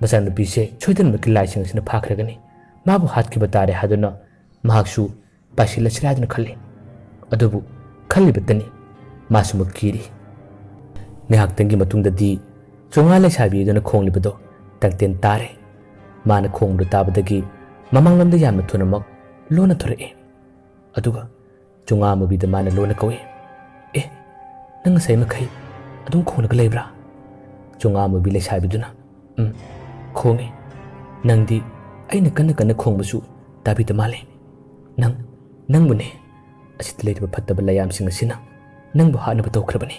ꯃꯆꯥꯅꯨꯄꯤꯁꯦ ꯁꯣꯏꯗꯅꯃꯛꯀꯤ ꯂꯥꯏꯁꯤꯡ ꯑꯁꯤꯅ ꯐꯥꯈ꯭ꯔꯒꯅꯤ ꯃꯥꯕꯨ ꯍꯥꯠꯈꯤꯕ ꯇꯥꯔꯦ ꯍꯥꯏꯗꯨꯅ ꯃꯍꯥꯛꯁꯨ ꯄꯥꯏꯁꯤꯜꯂꯁꯤꯔꯥ ꯍꯥꯏꯗꯨꯅ ꯈꯜꯂꯤ ꯑꯗꯨꯕꯨ ꯈꯜꯂꯤꯕꯇꯅꯤ ꯃꯥꯁꯨꯃꯛ ꯀꯤꯔꯤ ꯉꯥꯏꯍꯥꯛꯇꯪꯒꯤ ꯃꯇꯨꯡꯗꯗꯤ ꯆꯣꯉꯥ ꯂꯩꯁꯥꯕꯤ ꯑꯗꯨꯅ ꯈꯣꯡꯂꯤꯕꯗꯣ ꯇꯥꯡꯇꯦꯟ ꯇꯥꯔꯦ ꯃꯥꯅ ꯈꯣꯡꯕꯗꯨ ꯇꯥꯕꯗꯒꯤ ꯃꯃꯥꯡꯂꯣꯝꯗ ꯌꯥꯝꯅ ꯊꯨꯅꯃꯛ ꯂꯣꯟꯅ ꯊꯣꯔꯛꯏ ꯑꯗꯨꯒ ꯆꯣꯉꯥ ꯑꯃꯨꯕꯤꯗ ꯃꯥꯅ ꯂꯣꯟꯅ ꯀꯧꯏ ꯅꯪ ꯉꯁꯥꯏ ꯃꯈꯩ ꯑꯗꯨꯝ ꯈꯣꯡꯂꯒ ꯂꯩꯕ꯭ꯔꯥ ꯆꯣꯉꯥ ꯑꯃꯨꯕꯤ ꯂꯩꯁꯥꯕꯤꯗꯨꯅ ꯈꯣꯡꯉꯤ ꯅꯪꯗꯤ ꯑꯩꯅ ꯀꯟꯅ ꯈꯣꯡꯕꯁꯨ ꯇꯥꯕꯤꯗ ꯃꯥꯜꯂꯦ ꯅꯪꯕꯨꯅꯦ ꯑꯁꯤꯗ ꯂꯩꯔꯤꯕ ꯐꯠꯇꯕ ꯂꯥꯏꯌꯥꯝꯁꯤꯡ ꯑꯁꯤꯅ ꯅꯪꯕꯨ ꯍꯥꯠꯅꯕ ꯇꯧꯈ꯭ꯔꯕꯅꯤ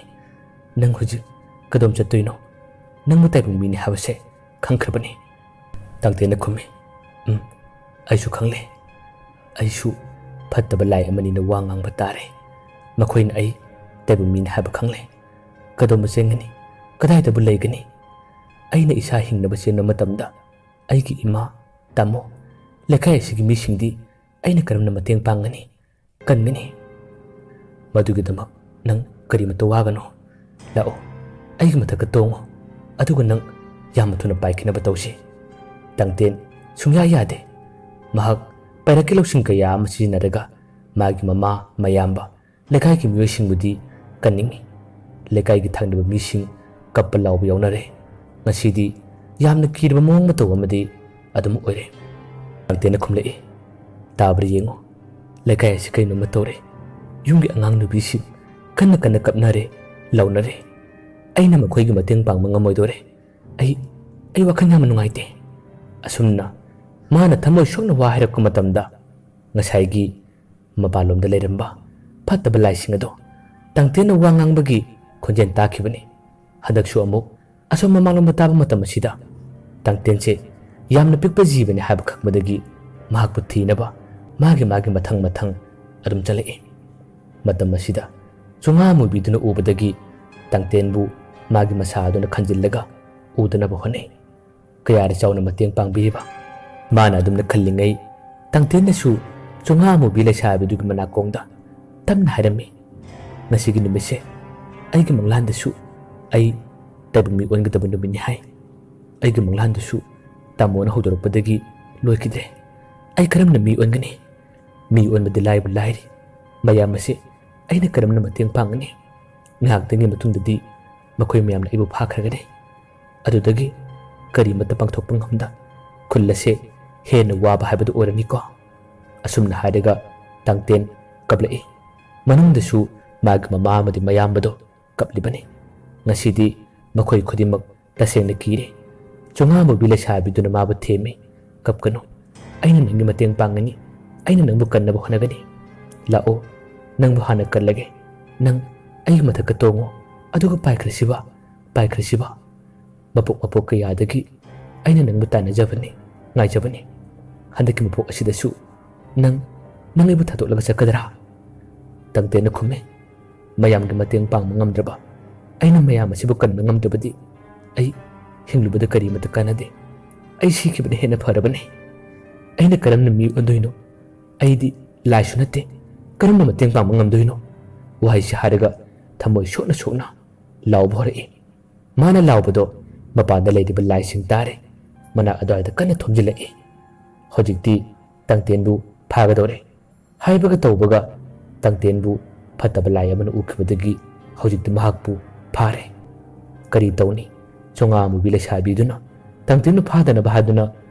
ꯅꯪ ꯍꯧꯖꯤꯛ ꯀꯗꯣꯝ ꯆꯠꯇꯣꯏꯅꯣ ꯅꯪꯕꯨ ꯇꯥꯏꯕꯪ ꯃꯤꯅꯤ ꯍꯥꯏꯕꯁꯦ ꯈꯪꯈ꯭ꯔꯕꯅꯤ ꯇꯥꯡꯇꯦꯟꯅ ꯈꯨꯝꯃꯤ ꯑꯩꯁꯨ ꯈꯪꯂꯦ ꯑꯩꯁꯨ ꯐꯠꯇꯕ ꯂꯥꯏ ꯑꯃꯅꯤꯅ ꯋꯥ ꯉꯥꯡꯕ ꯇꯥꯔꯦ ꯃꯈꯣꯏꯅ ꯑꯩ ꯇꯥꯏꯕꯪ ꯃꯤꯅꯤ ꯍꯥꯏꯕ ꯈꯪꯂꯦ ꯀꯗꯣꯝꯕ ꯆꯦꯟꯒꯅꯤ ꯀꯗꯥꯏꯗꯕꯨ ꯂꯩꯒꯅꯤ ꯑꯩꯅ ꯏꯁꯥ ꯍꯤꯡꯅꯕ ꯆꯦꯟꯕ ꯃꯇꯝꯗ ꯑꯩꯒꯤ ꯏꯃꯥ ꯇꯥꯃꯣ ꯂꯩꯀꯥꯏ ꯑꯁꯤꯒꯤ ꯃꯤꯁꯤꯡꯗꯤ ꯑꯩꯅ ꯀꯔꯝꯅ ꯃꯇꯦꯡ ꯄꯥꯡꯒꯅꯤ ꯀꯟꯒꯅꯤ ꯃꯗꯨꯒꯤꯗꯃꯛ ꯅꯪ ꯀꯔꯤꯃꯠꯇ ꯋꯥꯒꯅꯣ ꯂꯥꯛꯑꯣ ꯑꯩꯒꯤ ꯃꯊꯛꯇ ꯇꯣꯡꯉꯣ ꯑꯗꯨꯒ ꯅꯪ ꯌꯥꯝꯅ ꯊꯨꯅ ꯄꯥꯏꯈꯤꯅꯕ ꯇꯧꯁꯤ ꯇꯥꯡꯇꯦꯟ ꯁꯨꯡꯌꯥ ꯌꯥꯗꯦ ꯃꯍꯥꯛ ꯄꯥꯏꯔꯛꯀꯤ ꯂꯧꯁꯤꯡ ꯀꯌꯥ ꯑꯃ ꯁꯤꯖꯤꯟꯅꯔꯒ ꯃꯥꯒꯤ ꯃꯃꯥ ꯃꯌꯥꯝꯕ ꯂꯩꯀꯥꯏꯒꯤ ꯃꯤꯑꯣꯏꯁꯤꯡꯕꯨꯗꯤ ꯀꯟꯅꯤꯡꯉꯤ ꯂꯩꯀꯥꯏꯒꯤ ꯊꯪꯅꯕ ꯃꯤꯁꯤꯡ ꯀꯞꯄ ꯂꯥꯎꯕ ꯌꯥꯎꯅꯔꯦ ꯉꯁꯤꯗꯤ ꯌꯥꯝꯅ ꯀꯤꯔꯕ ꯃꯑꯣꯡ ꯃꯇꯧ ꯑꯃꯗꯤ ꯑꯗꯨꯝ ꯑꯣꯏꯔꯦ ꯇꯥꯡꯇꯦꯟꯅ ꯈꯨꯝꯂꯛꯏ ꯇꯥꯕ꯭ꯔꯥ ꯌꯦꯡꯉꯨ ꯂꯩꯀꯥꯏ ꯑꯁꯤ ꯀꯩꯅꯣꯝꯃ ꯇꯧꯔꯦ ꯌꯨꯝꯒꯤ ꯑꯉꯥꯡ ꯅꯨꯕꯤꯁꯤꯡ ꯀꯟꯅ ꯀꯞꯅꯔꯦ ꯂꯥꯎꯅꯔꯦ ꯑꯩꯅ ꯃꯈꯣꯏꯒꯤ ꯃꯇꯦꯡ ꯄꯥꯡꯕ ꯉꯝꯃꯣꯏꯗꯣꯔꯦ ꯑꯩ ꯋꯥꯈꯜ ꯌꯥꯝꯅ ꯅꯨꯡꯉꯥꯏꯇꯦ ꯑꯁꯨꯝꯅ ꯃꯥꯅ ꯊꯃꯣꯏ ꯁꯣꯛꯅ ꯋꯥ ꯍꯥꯏꯔꯛꯄ ꯃꯇꯝꯗ ꯉꯁꯥꯏꯒꯤ ꯃꯄꯥꯟꯂꯣꯝꯗ ꯂꯩꯔꯝꯕ ꯐꯠꯇꯕ ꯂꯥꯏꯁꯤꯡ ꯑꯗꯣ ꯇꯥꯡꯇꯦꯟꯅ ꯋꯥ ꯉꯥꯡꯕꯒꯤ ꯈꯣꯟꯖꯦꯜ ꯇꯥꯈꯤꯕꯅꯤ ꯍꯟꯗꯛꯁꯨ ꯑꯃꯨꯛ ꯑꯁꯣꯝ ꯃꯃꯥꯡꯂꯣꯝꯗ ꯇꯥꯕ ꯃꯇꯝ ꯑꯁꯤꯗ ꯇꯥꯡꯇꯦꯟꯁꯦ ꯌꯥꯝꯅ ꯄꯤꯛꯄ ꯖꯤꯕꯅꯤ ꯍꯥꯏꯕ ꯈꯪꯕꯗꯒꯤ ꯃꯍꯥꯛꯄꯨ ꯊꯤꯅꯕ ꯃꯥꯒꯤ ꯃꯊꯪ ꯑꯗꯨꯝ ꯆꯠꯂꯛꯏ ꯃꯇꯝ ꯑꯁꯤꯗ ꯆꯣꯉꯥ ꯑꯃꯨꯕꯤꯗꯨꯅ ꯎꯕꯗꯒꯤ ꯇꯥꯡꯇꯦꯟꯕꯨ ꯃꯥꯒꯤ ꯃꯁꯥ ꯑꯗꯨꯅ ꯈꯟꯖꯤꯜꯂꯒ ꯎꯗꯅꯕ ꯍꯣꯠꯅꯩ ꯀꯌꯥꯗ ꯆꯥꯎꯅ ꯃꯇꯦꯡ ꯄꯥꯡꯕꯤꯔꯤꯕ ꯃꯥꯅ ꯑꯗꯨꯝꯅ ꯈꯜꯂꯤꯉꯩ ꯇꯥꯡꯇꯦꯟꯅꯁꯨ ꯆꯣꯉꯥ ꯑꯃꯨꯕꯤ ꯂꯩꯁꯥꯕꯤꯗꯨꯒꯤ ꯃꯅꯥꯀꯣꯡꯗ ꯇꯞꯅ ꯍꯥꯏꯔꯝꯃꯤ ꯉꯁꯤꯒꯤ ꯅꯨꯃꯤꯠꯁꯦ ꯑꯩꯒꯤ ꯃꯪꯂꯥꯟꯗꯁꯨ ꯑꯩ ꯇꯥꯏꯕꯪ ꯃꯤ ꯑꯣꯟꯒꯗꯕ ꯅꯨꯃꯤꯠꯅꯤ ꯍꯥꯏ ꯑꯩꯒꯤ ꯃꯪꯂꯥꯟꯗꯁꯨ ꯇꯥꯃꯣꯅ ꯍꯧꯗꯣꯔꯛꯄꯗꯒꯤ ꯂꯣꯏꯈꯤꯗ꯭ꯔꯦ ꯑꯩ ꯀꯔꯝꯅ ꯃꯤ ꯑꯣꯟꯒꯅꯤ ꯃꯤ ꯑꯣꯟꯕꯗꯤ ꯂꯥꯏꯕ ꯂꯥꯏꯔꯤ ꯃꯌꯥꯝ ꯑꯁꯤ ꯑꯩꯅ ꯀꯔꯝꯅ ꯃꯇꯦꯡ ꯄꯥꯡꯒꯅꯤ ꯉꯥꯏꯍꯥꯛꯇꯪꯒꯤ ꯃꯇꯨꯡꯗꯗꯤ ꯃꯈꯣꯏ ꯃꯌꯥꯝꯅ ꯑꯩꯕꯨ ꯐꯥꯈ꯭ꯔꯒꯅꯤ ꯑꯗꯨꯗꯒꯤ ꯀꯔꯤꯃꯠꯇ ꯄꯥꯡꯊꯣꯛꯄ ꯉꯝꯗ ꯈꯨꯜ ꯑꯁꯦ ꯍꯦꯟꯅ ꯋꯥꯕ ꯍꯥꯏꯕꯗꯨ ꯑꯣꯏꯔꯅꯤꯀꯣ ꯑꯁꯨꯝꯅ ꯍꯥꯏꯔꯒ ꯇꯥꯡꯇꯦꯟ ꯀꯞꯂꯛꯏ ꯃꯅꯨꯡꯗꯁꯨ ꯃꯥꯒꯤ ꯃꯃꯥ ꯑꯃꯗꯤ ꯃꯌꯥꯝꯕꯗꯣ ꯀꯞꯂꯤꯕꯅꯤ ꯉꯁꯤꯗꯤ ꯃꯈꯣꯏ ꯈꯨꯗꯤꯡꯃꯛ ꯇꯁꯦꯡꯅ ꯀꯤꯔꯦ ꯆꯣꯉꯥ ꯑꯃꯨꯕꯤ ꯂꯩꯁꯥꯕꯤꯗꯨꯅ ꯃꯥꯕꯨ ꯊꯦꯝꯃꯤ ꯀꯞꯀꯅꯨ ꯑꯩꯅ ꯅꯪꯒꯤ ꯃꯇꯦꯡ ꯄꯥꯡꯒꯅꯤ ꯑꯩꯅ ꯅꯪꯕꯨ ꯀꯟꯅꯕ ꯍꯣꯠꯅꯒꯅꯤ ꯂꯥꯛꯑꯣ ꯅꯪꯕꯨ ꯍꯥꯟꯅ ꯀꯜꯂꯒꯦ ꯅꯪ ꯑꯩꯒꯤ ꯃꯊꯛꯇ ꯇꯣꯡꯉꯣ ꯑꯗꯨꯒ ꯄꯥꯏꯈ꯭ꯔꯁꯤꯕ ꯃꯄꯣꯛ ꯀꯌꯥꯗꯒꯤ ꯑꯩꯅ ꯅꯪꯕꯨ ꯇꯥꯟꯅꯖꯕꯅꯤ ꯉꯥꯏꯖꯕꯅꯤ ꯍꯟꯗꯛꯀꯤ ꯃꯄꯣꯛ ꯑꯁꯤꯗꯁꯨ ꯅꯪ ꯑꯩꯕꯨ ꯊꯥꯗꯣꯛꯂꯒ ꯆꯠꯀꯗ꯭ꯔꯥ ꯇꯥꯡꯇꯦꯟꯅ ꯈꯨꯝꯃꯤ ꯃꯌꯥꯝꯒꯤ ꯃꯇꯦꯡ ꯄꯥꯡꯕ ꯉꯝꯗ꯭ꯔꯕ ꯑꯩꯅ ꯃꯌꯥꯝ ꯑꯁꯤꯕꯨ ꯀꯟꯕ ꯉꯝꯗꯕꯗꯤ ꯑꯩ ꯍꯤꯡꯂꯨꯕꯗ ꯀꯔꯤꯃꯠꯇ ꯀꯥꯟꯅꯗꯦ ꯑꯩ ꯁꯤꯈꯤꯕꯅ ꯍꯦꯟꯅ ꯐꯔꯕꯅꯤ ꯑꯩꯅ ꯀꯔꯝꯅ ꯃꯤ ꯑꯣꯟꯗꯣꯏꯅꯣ ꯑꯩꯗꯤ ꯂꯥꯏꯁꯨ ꯅꯠꯇꯦ ꯀꯔꯝꯅ ꯃꯇꯦꯡ ꯄꯥꯡꯕ ꯉꯝꯗꯣꯏꯅꯣ ꯋꯥꯍꯩꯁꯤ ꯍꯥꯏꯔꯒ ꯊꯃꯣꯏ ꯁꯣꯛꯅ ꯂꯥꯎꯕ ꯍꯧꯔꯛꯏ ꯃꯥꯅ ꯂꯥꯎꯕꯗꯣ ꯃꯄꯥꯟꯗ ꯂꯩꯔꯤꯕ ꯂꯥꯏꯁꯤꯡ ꯇꯥꯔꯦ ꯃꯅꯥꯛ ꯑꯗꯨꯋꯥꯏꯗ ꯀꯟꯅ ꯊꯣꯝꯖꯤꯜꯂꯛꯏ ꯍꯧꯖꯤꯛꯇꯤ ꯇꯥꯡꯇꯦꯟꯕꯨ ꯐꯥꯒꯗꯧꯔꯦ ꯍꯥꯏꯕꯒ ꯇꯧꯕꯒ ꯇꯥꯡꯇꯦꯟꯕꯨ ꯐꯠꯇꯕ ꯂꯥꯏ ꯑꯃꯅ ꯎꯈꯤꯕꯗꯒꯤ ꯍꯧꯖꯤꯛꯇꯤ ꯃꯍꯥꯛꯄꯨ ꯐꯥꯔꯦ ꯀꯔꯤ ꯇꯧꯅꯤ ꯆꯣꯉꯥ ꯑꯃꯨꯕꯤ ꯂꯩꯁꯥꯕꯤꯗꯨꯅ ꯇꯥꯡꯇꯦꯟꯕꯨ ꯐꯥꯗꯅꯕ ꯍꯥꯏꯗꯨꯅ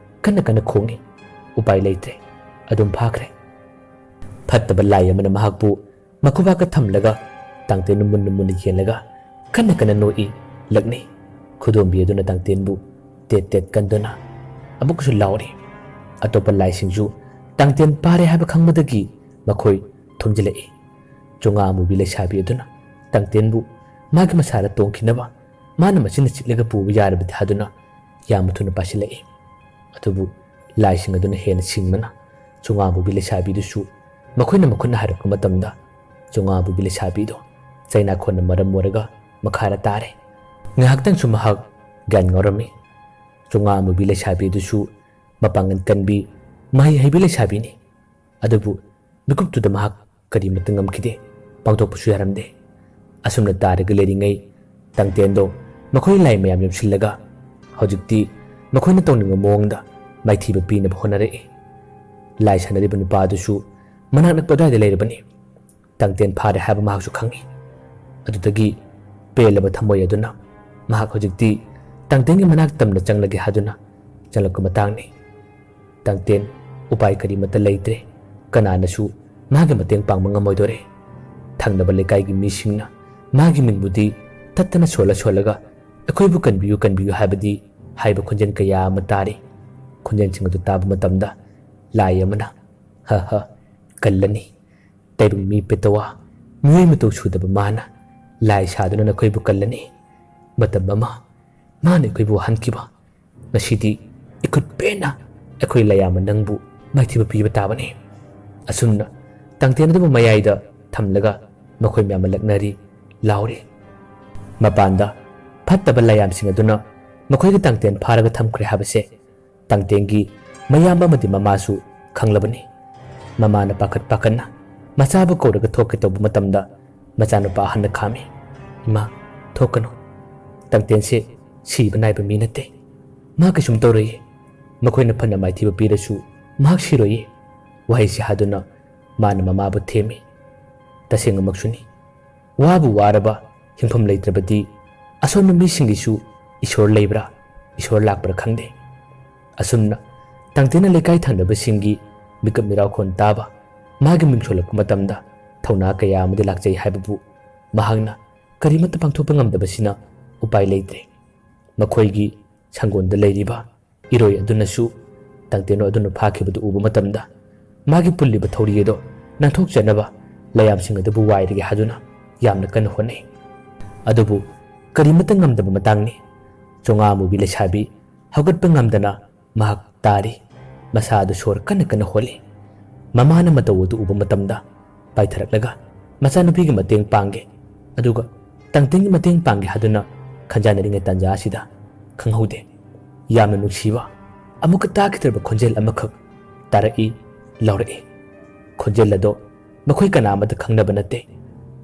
ꯀꯟꯅ ꯈꯣꯡꯉꯤ ꯎꯄꯥꯏ ꯂꯩꯇ꯭ꯔꯦ ꯑꯗꯨꯝ ꯐꯥꯈ꯭ꯔꯦ ꯐꯠꯇꯕ ꯂꯥꯏ ꯑꯃꯅ ꯃꯍꯥꯛꯄꯨ ꯃꯈꯨꯕꯥꯛꯀ ꯊꯝꯂꯒ ꯇꯥꯡꯇꯦꯟꯕꯨ ꯃꯨꯟꯅ ꯌꯦꯡꯂꯒ ꯀꯟꯅ ꯅꯣꯛꯏ ꯂꯛꯅꯩ ꯈꯨꯗꯣꯝꯕꯤ ꯑꯗꯨꯅ ꯇꯥꯡꯇꯦꯟꯕꯨ ꯇꯦꯠ ꯀꯟꯗꯨꯅ ꯑꯃꯨꯛꯀꯁꯨ ꯂꯥꯎꯔꯤ ꯑꯇꯣꯞꯄ ꯂꯥꯏꯁꯤꯡꯁꯨ ꯇꯥꯡꯇꯦꯟ ꯐꯥꯔꯦ ꯍꯥꯏꯕ ꯈꯪꯕꯗꯒꯤ ꯃꯈꯣꯏ ꯊꯣꯝꯖꯤꯜꯂꯛꯏ ꯆꯣꯉꯥ ꯑꯃꯨꯕꯤ ꯂꯩꯁꯥꯕꯤ ꯑꯗꯨꯅ ꯇꯥꯡꯇꯦꯟꯕꯨ ꯃꯥꯒꯤ ꯃꯁꯥꯗ ꯇꯣꯡꯈꯤꯅꯕ ꯃꯥꯅ ꯃꯆꯤꯟꯅ ꯆꯤꯛꯂꯒ ꯄꯨꯕ ꯌꯥꯔꯕꯗꯤ ꯍꯥꯏꯗꯨꯅ ꯌꯥꯝꯅ ꯊꯨꯅ ꯄꯥꯏꯁꯤꯜꯂꯛꯏ ꯑꯗꯨꯕꯨ ꯂꯥꯏꯁꯤꯡ ꯑꯗꯨꯅ ꯍꯦꯟꯅ ꯁꯤꯡꯕꯅ ꯆꯣꯉꯥ ꯑꯃꯨꯕꯤ ꯂꯩꯁꯥꯕꯤꯗꯨꯁꯨ ꯃꯈꯨꯠꯅ ꯍꯥꯏꯔꯛꯄ ꯃꯇꯝꯗ ꯆꯣꯉꯥ ꯑꯃꯨꯕꯤ ꯂꯩꯁꯥꯕꯤꯗꯣ ꯆꯩꯅꯥꯈꯣꯟꯅ ꯃꯔꯝ ꯑꯣꯏꯔꯒ ꯃꯈꯥꯗ ꯇꯥꯔꯦ ꯉꯥꯏꯍꯥꯛꯇꯪꯁꯨ ꯃꯍꯥꯛ ꯒ꯭ꯌꯥꯟ ꯉꯥꯎꯔꯝꯃꯤ ꯆꯣꯉꯥ ꯑꯃꯨꯕꯤ ꯂꯩꯁꯥꯕꯤꯗꯨꯁꯨ ꯃꯄꯥꯡꯒꯜ ꯀꯟꯕꯤ ꯃꯍꯩ ꯍꯩꯕꯤ ꯂꯩꯁꯥꯕꯤꯅꯤ ꯑꯗꯨꯕꯨ ꯃꯤꯀꯨꯞꯇꯨꯗ ꯃꯍꯥꯛ ꯀꯔꯤꯃꯠꯇ ꯉꯝꯈꯤꯗꯦ ꯄꯥꯡꯊꯣꯛꯄꯁꯨ ꯌꯥꯔꯝꯗꯦ ꯑꯁꯨꯝꯅ ꯇꯥꯔꯒ ꯂꯩꯔꯤꯉꯩ ꯇꯥꯡꯇꯦꯟꯗꯣ ꯃꯈꯣꯏ ꯂꯥꯏ ꯃꯌꯥꯝ ꯌꯣꯝꯁꯤꯜꯂꯒ ꯍꯧꯖꯤꯛꯇꯤ ꯃꯈꯣꯏꯅ ꯇꯧꯅꯤꯡꯕ ꯃꯑꯣꯡꯗ ꯃꯥꯏꯊꯤꯕ ꯄꯤꯅꯕ ꯍꯣꯠꯅꯔꯛꯏ ꯂꯥꯏ ꯁꯥꯟꯅꯔꯤꯕ ꯅꯨꯄꯥꯗꯨꯁꯨ ꯃꯅꯥꯛ ꯅꯛꯄ ꯑꯗꯨꯋꯥꯏꯗ ꯂꯩꯔꯕꯅꯤ ꯇꯥꯡꯇꯦꯟ ꯐꯥꯔꯦ ꯍꯥꯏꯕ ꯃꯍꯥꯛꯁꯨ ꯈꯪꯉꯤ ꯑꯗꯨꯗꯒꯤ ꯄꯦꯜꯂꯕ ꯊꯃꯣꯏ ꯑꯗꯨꯅ ꯃꯍꯥꯛ ꯍꯧꯖꯤꯛꯇꯤ ꯇꯥꯡꯇꯦꯟꯒꯤ ꯃꯅꯥꯛ ꯇꯝꯅ ꯆꯪꯂꯒꯦ ꯍꯥꯏꯗꯨꯅ ꯆꯪꯂꯛꯄ ꯃꯇꯥꯡꯅꯤ ꯇꯥꯡꯇꯦꯟ ꯎꯄꯥꯏ ꯀꯔꯤꯃꯠꯇ ꯂꯩꯇ꯭ꯔꯦ ꯀꯅꯥꯅꯁꯨ ꯃꯥꯒꯤ ꯃꯇꯦꯡ ꯄꯥꯡꯕ ꯉꯝꯃꯣꯏꯗꯣꯔꯦ ꯊꯪꯅꯕ ꯂꯩꯀꯥꯏꯒꯤ ꯃꯤꯁꯤꯡꯅ ꯃꯥꯒꯤ ꯃꯤꯡꯕꯨꯗꯤ ꯇꯠꯇꯅ ꯁꯣꯜꯂꯒ ꯑꯩꯈꯣꯏꯕꯨ ꯀꯟꯕꯤꯌꯨ ꯍꯥꯏꯕꯗꯤ ꯍꯥꯏꯕ ꯈꯣꯟꯖꯦꯜ ꯀꯌꯥ ꯑꯃ ꯇꯥꯔꯤ ꯈꯣꯟꯖꯦꯜꯁꯤꯡ ꯑꯗꯨ ꯇꯥꯕ ꯃꯇꯝꯗ ꯂꯥꯏ ꯑꯃꯅ ꯀꯜꯂꯅꯤ ꯇꯥꯏꯕꯪ ꯃꯤ ꯄꯦꯇꯋꯥ ꯃꯤꯑꯣꯏ ꯃꯇꯧ ꯁꯨꯗꯕ ꯃꯥꯅ ꯂꯥꯏ ꯁꯥꯗꯨꯅ ꯅꯈꯣꯏꯕꯨ ꯀꯜꯂꯅꯤ ꯃꯇꯝ ꯑꯃ ꯃꯥꯅ ꯑꯩꯈꯣꯏꯕꯨ ꯋꯥꯍꯟꯈꯤꯕ ꯉꯁꯤꯗꯤ ꯏꯈꯨꯠ ꯄꯦꯟꯅ ꯑꯩꯈꯣꯏ ꯂꯥꯏꯌꯥꯝꯕ ꯅꯪꯕꯨ ꯃꯥꯏꯊꯤꯕ ꯄꯤꯕ ꯇꯥꯕꯅꯤ ꯑꯁꯨꯝꯅ ꯇꯥꯡꯇꯦꯟ ꯑꯗꯨꯕꯨ ꯃꯌꯥꯏꯗ ꯊꯝꯂꯒ ꯃꯈꯣꯏ ꯃꯌꯥꯝꯅ ꯂꯛꯅꯔꯤ ꯂꯥꯎꯔꯤ ꯃꯄꯥꯟꯗ ꯐꯠꯇꯕ ꯂꯥꯏꯌꯥꯝꯁꯤꯡ ꯑꯗꯨꯅ ꯃꯈꯣꯏꯒꯤ ꯇꯥꯡꯇꯦꯟ ꯐꯥꯔꯒ ꯊꯝꯈ꯭ꯔꯦ ꯍꯥꯏꯕꯁꯦ ꯇꯥꯡꯇꯦꯟꯒꯤ ꯃꯌꯥꯝꯕ ꯑꯃꯗꯤ ꯃꯃꯥꯁꯨ ꯈꯪꯂꯕꯅꯤ ꯃꯃꯥꯅ ꯄꯥꯈꯠꯅ ꯃꯆꯥꯕꯨ ꯀꯧꯔꯒ ꯊꯣꯛꯀꯦ ꯇꯧꯕ ꯃꯇꯝꯗ ꯃꯆꯥꯅꯨꯄꯥ ꯑꯍꯟꯅ ꯈꯥꯝꯃꯤ ꯏꯃꯥ ꯊꯣꯛꯀꯅꯨ ꯇꯥꯡꯇꯦꯟꯁꯦ ꯁꯤꯕ ꯅꯥꯏꯕ ꯃꯤ ꯅꯠꯇꯦ ꯃꯥ ꯀꯩꯁꯨꯝ ꯇꯧꯔꯣꯏꯌꯦ ꯃꯈꯣꯏꯅ ꯐꯅ ꯃꯥꯏꯊꯤꯕ ꯄꯤꯔꯁꯨ ꯃꯍꯥꯛ ꯁꯤꯔꯣꯏꯌꯦ ꯋꯥꯍꯩꯁꯤ ꯍꯥꯏꯗꯨꯅ ꯃꯥꯅ ꯃꯃꯥꯕꯨ ꯊꯦꯝꯃꯤ ꯇꯁꯦꯡꯅꯃꯛꯁꯨꯅꯤ ꯋꯥꯕꯨ ꯋꯥꯔꯕ ꯍꯤꯡꯐꯝ ꯂꯩꯇ꯭ꯔꯕꯗꯤ ꯑꯁꯣꯟꯕ ꯃꯤꯁꯤꯡꯒꯤꯁꯨ ꯏꯁꯣꯔ ꯂꯩꯕ꯭ꯔꯥ ꯏꯁꯣꯔ ꯂꯥꯛꯄ꯭ꯔꯥ ꯈꯪꯗꯦ ꯑꯁꯨꯝꯅ ꯇꯥꯡꯇꯦꯟꯅ ꯂꯩꯀꯥꯏ ꯊꯪꯅꯕꯁꯤꯡꯒꯤ ꯃꯤꯀꯞ ꯃꯤꯔꯥꯎꯈꯣꯟ ꯇꯥꯕ ꯃꯥꯒꯤ ꯃꯤꯡ ꯁꯣꯜꯂꯛꯄ ꯃꯇꯝꯗ ꯊꯧꯅꯥ ꯀꯌꯥ ꯑꯃꯗꯤ ꯂꯥꯛꯆꯩ ꯍꯥꯏꯕꯕꯨ ꯃꯍꯥꯛꯅ ꯀꯔꯤꯃꯠꯇ ꯄꯥꯡꯊꯣꯛꯄ ꯉꯝꯗꯕꯁꯤꯅ उपाय लेते मखोइगी संगोंद लेरिबा इरोय अदुनसु तंगतेनो अदुन फाखिबदु उबु मतमदा मागी पुल्लिबा थौरियेदो नाथोक जनबा लयामसिंग अदुबु वाइरगे हादुना यामना कन होने अदुबु करीमत ngamdaba matangni chonga mubi lesabi haugatpa ngamdana mahak tari masadu sor kana kana hole mamana matawu uba matamda paitharaklaga machanupi gi mateng pange aduga tangting mateng pange haduna khanjanari tanja asida khanghaude yamna nuksiba amuka takitrba khonjel amakhak tarai laurai khonjel ado makhoi kana amata khangnaba nate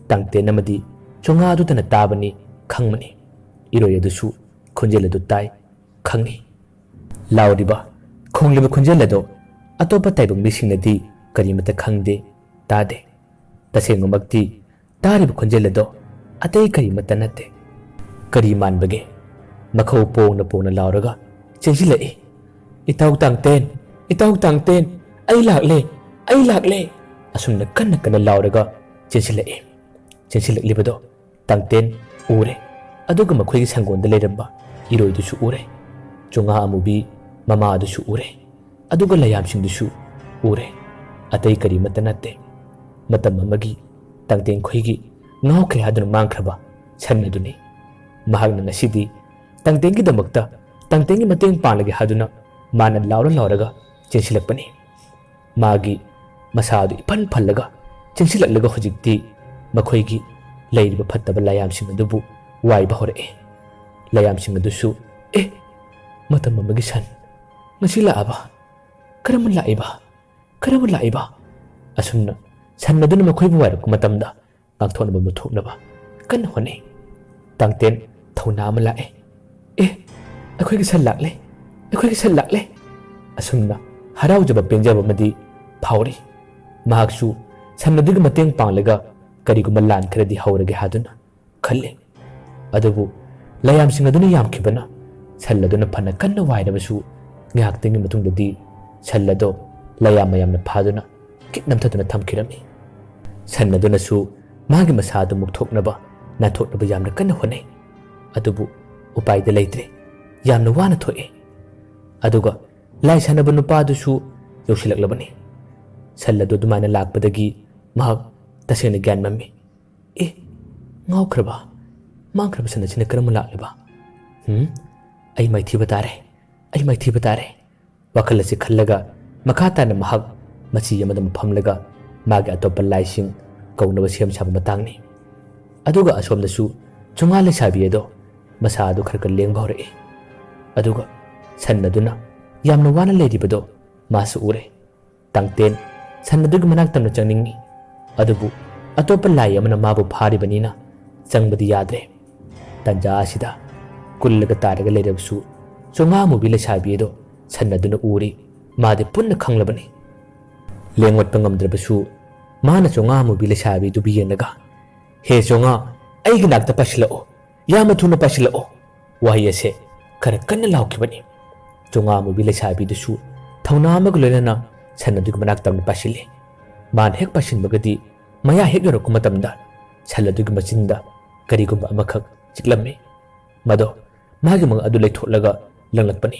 tangte namadi chonga adu tana tabani khangmani iroy adusu khonjel adu tai khangni lauriba khongliba khonjel ado atopa taibang misingnadi karimata khangde tade tasengmakti tariba khonjel ado atei karimata nate kari manbage makhau pongna lauraga chensilai itau tangten ai lakle asumna kana lauraga chensilai libado tangten ure aduga makhoi sangonda leramba iroi dusu ure chonga amubi mama dusu ure aduga layamsing dusu ure atei karimata nate matam amagi tangten khoigi ngaukhre haduna mangkhraba sanaduni mahagna nasidi tangten gi damakta tangten gi mateng panlage haduna mana lauraga chensilakpani magi masadu ipan phallaga chensilaklaga hojikti makhoi leiriba phattaba layamsing adubu waiba hore layamsing adusu matam amagi san ngasila aba karam laiba asumna san aduna makhoi bu waira kumatamda ngakthonaba muthoknaba kan hone tangten thona ma lae akhoi gi san lakle asumna haraujaba penjaba madi phauri mahaksu san aduga mateng panglaga kariguma lan khradi haurage haduna khalle adubu layamsing aduna yamkhibana salladuna phana kanna wairabasu ngaktingi matungdadi sallado layamna phaduna kitnam thaduna thamkhirami sannaduna su magi masadu mukthoknaba nathoknaba yamna kanna hone adubu upaida leitre yamna wana thoe aduga lai sanaba nupadusu yausilaklabani sallado dumana lakpadagi mahak tasena gyan mami ngaukraba mangkraba sanachina karam lakleba ai maithiba tare wakalasi khallaga makata na mahak machi yamada maphamlaga magi atopa laising kaunaba sem sab matangni aduga asomnasu chunga lesabi edo masadu kharka lengba hore aduga sannaduna yamna wana leiribado masu ure tangten sannadug manak tamna changningi adubu atopa lai amana mabu pharibanina changbadi yadre tanja asida kullaga taraga leirabsu chonga mubi lesabi edo sannaduna uri made punna khanglabani lengwat pangamdrabasu mana chonga mubi lesabi du biyenaga he chonga aigi nakta pasilao yama thuna pasilao wahiyase kara kanna laukibani chonga mubi lesabi dusu thauna amagulena sannadug manak tamna pasile man hek pasinbagadi maya hek yoro kumatamda salladug machinda karigumba amakhak chiklamme mado magi mang adu leitholaga langlakpani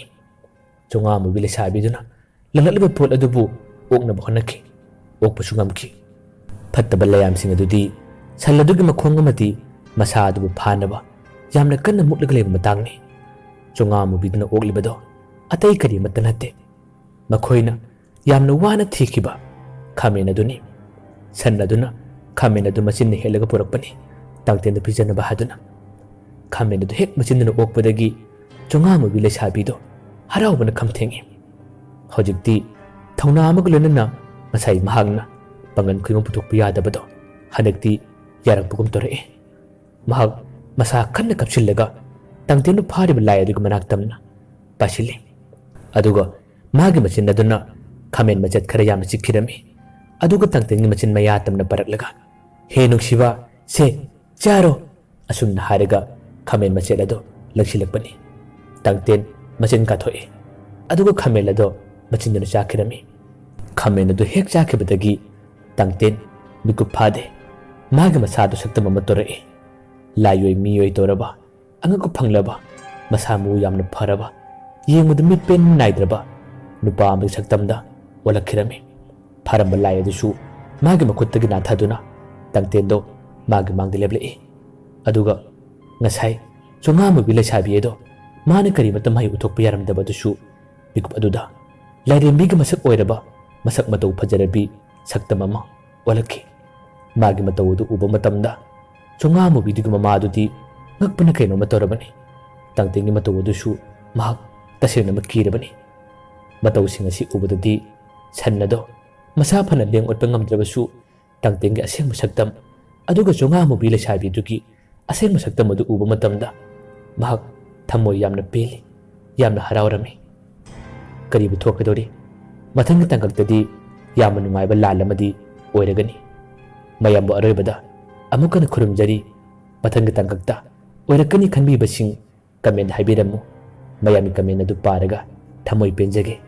chonga mubi lesabi duna langlakliba pot adubu okna bhonaki okpasu ngamki phattaba layamsing adudi salladug makhong amati masa adubu phanaba yamna kanna muklaga leba matangni chonga mubi duna oklibado atai kari matanate makhoina yamna wana thikiba khamena duni sannaduna khamena du machinna helaga purakpani tangten da pijana bahaduna khamena du hek machinna okpadagi chonga mubi lesabi do haraubana khamthengi hojikti thauna amagulena masai mahagna pangan khuyong putukpa yadabado hanakti yarakpugum tore mahag masa khanna kapsillaga tangten phariba lai aduga manaktamna pasili aduga magi machinna duna khamen machat khara yamna chikhirami aduga tangten machin maya tamna paraklaga he nuksiba se charo asumna hariga khamen machet ado laksilakpani tangten machin ka thoe aduga khamen ado machin duna chakhirami khamen ado hek chakhibadagi tangten mikup phade magi masadu saktama matore layoi miyoi toraba ꯑꯉꯛꯄ ꯐꯪꯂꯕ ꯃꯁꯥ ꯃꯎ ꯌꯥꯝꯅ ꯐꯔꯕ ꯌꯦꯡꯕꯗ ꯃꯤꯠꯄꯦꯟ ꯅꯥꯏꯗ꯭ꯔꯕ ꯅꯨꯄꯥ ꯑꯃꯒꯤ ꯁꯛꯇꯝꯗ ꯑꯣꯜꯂꯛꯈꯤꯔꯝꯃꯤ꯫ ꯐꯔꯝꯕ ꯂꯥꯏ ꯑꯗꯨꯁꯨ ꯃꯥꯒꯤ ꯃꯈꯨꯠꯇꯒꯤ ꯅꯥꯟꯊꯗꯨꯅ ꯇꯪꯇꯦꯟꯗꯣ ꯃꯥꯒꯤ ꯃꯥꯡꯗ ꯂꯦꯞꯂꯛꯏ꯫ ꯑꯗꯨꯒ ꯉꯁꯥꯏ ꯆꯣꯉꯥꯃꯨꯕꯤ ꯂꯩꯁꯥꯕꯤ ꯑꯗꯣ ꯃꯥꯅ ꯀꯔꯤꯃꯇ ꯃꯍꯩ ꯎꯊꯣꯛꯄ ꯌꯥꯔꯝꯗꯕꯗꯨꯁꯨ ꯃꯤꯀꯨꯞ ꯑꯗꯨꯗ ꯂꯥꯏꯔꯦꯝꯕꯤꯒꯤ ꯃꯁꯛ ꯑꯣꯏꯔꯕ ꯃꯁꯛ ꯃꯇꯧ ꯐꯖꯔꯕꯤ ꯁꯛꯇꯝ ꯑꯃ ꯑꯣꯜꯂꯛꯈꯤ꯫ ꯃꯥꯒꯤ ꯃꯇꯧ ꯑꯗꯨ ꯎꯕ ꯃꯇꯝꯗ ꯆꯣꯉꯥꯃꯨꯕꯤꯗꯨꯒꯤ ꯃꯃꯥ ꯑꯗꯨꯗꯤ ꯉꯛꯄꯅ ꯀꯩꯅꯣꯝꯃ ꯇꯧꯔꯕꯅꯤ꯫ ꯇꯪꯇꯦꯟꯒꯤ ꯃꯇꯧ ꯑꯗꯨꯁꯨ ꯃꯍꯥꯛ ꯇꯁꯦꯡꯅꯃꯛ ꯀꯤꯔꯕꯅꯤ꯫ ꯃꯇꯧꯁꯤꯡ ꯑꯁꯤ ꯎꯕꯗꯗꯤ ꯁꯟ ꯑꯗꯣ ꯃꯁꯥ ꯐꯅ ꯂꯦꯡ ꯑꯣꯠꯄ ꯉꯝꯗ꯭ꯔꯕꯁꯨ ꯇꯪꯇꯦꯟꯒꯤ ꯑꯁꯦꯡꯕ ꯁꯛꯇꯝ ꯑꯗꯨꯒ ꯆꯣꯉꯥꯃꯨꯕꯤ ꯂꯩꯁꯥꯕꯤꯗꯨꯒꯤ ꯑꯁꯦꯡꯕ ꯁꯛꯇꯝ ꯑꯗꯨ ꯎꯕ ꯃꯇꯝꯗ ꯃꯍꯥꯛ ꯊꯃꯣꯏ ꯌꯥꯝꯅ ꯄꯦꯜꯂꯤ, ꯌꯥꯝꯅ ꯍꯔꯥꯎꯔꯝꯃꯤ꯫ ꯀꯔꯤꯕꯨ ꯊꯣꯛꯀꯗꯧꯔꯤ? ꯃꯊꯪꯒꯤ ꯇꯥꯡꯀꯛꯇꯗꯤ ꯌꯥꯝꯅ ꯅꯨꯡꯉꯥꯏꯕ ꯂꯥꯟ ꯑꯃꯗꯤ ꯑꯣꯏꯔꯒꯅꯤ꯫ ꯃꯌꯥꯝꯕꯨ ꯑꯔꯣꯏꯕꯗ ꯑꯃꯨꯛ ꯍꯟꯅ ꯈꯨꯔꯨꯝꯖꯔꯤ꯫ ꯃꯊꯪꯒꯤ ꯇꯥꯡꯀꯛꯇ ꯑꯣꯏꯔꯛꯀꯅꯤ ꯈꯟꯕꯤꯕꯁꯤꯡ ꯀꯃꯦꯟ ꯍꯥꯏꯕꯤꯔꯝꯃꯨ꯫ ꯃꯌꯥꯝꯒꯤ ꯀꯃꯦꯟ ꯑꯗꯨ ꯄꯥꯔꯒ ꯊꯃꯣꯏ ꯄꯦꯟꯖꯒꯦ꯫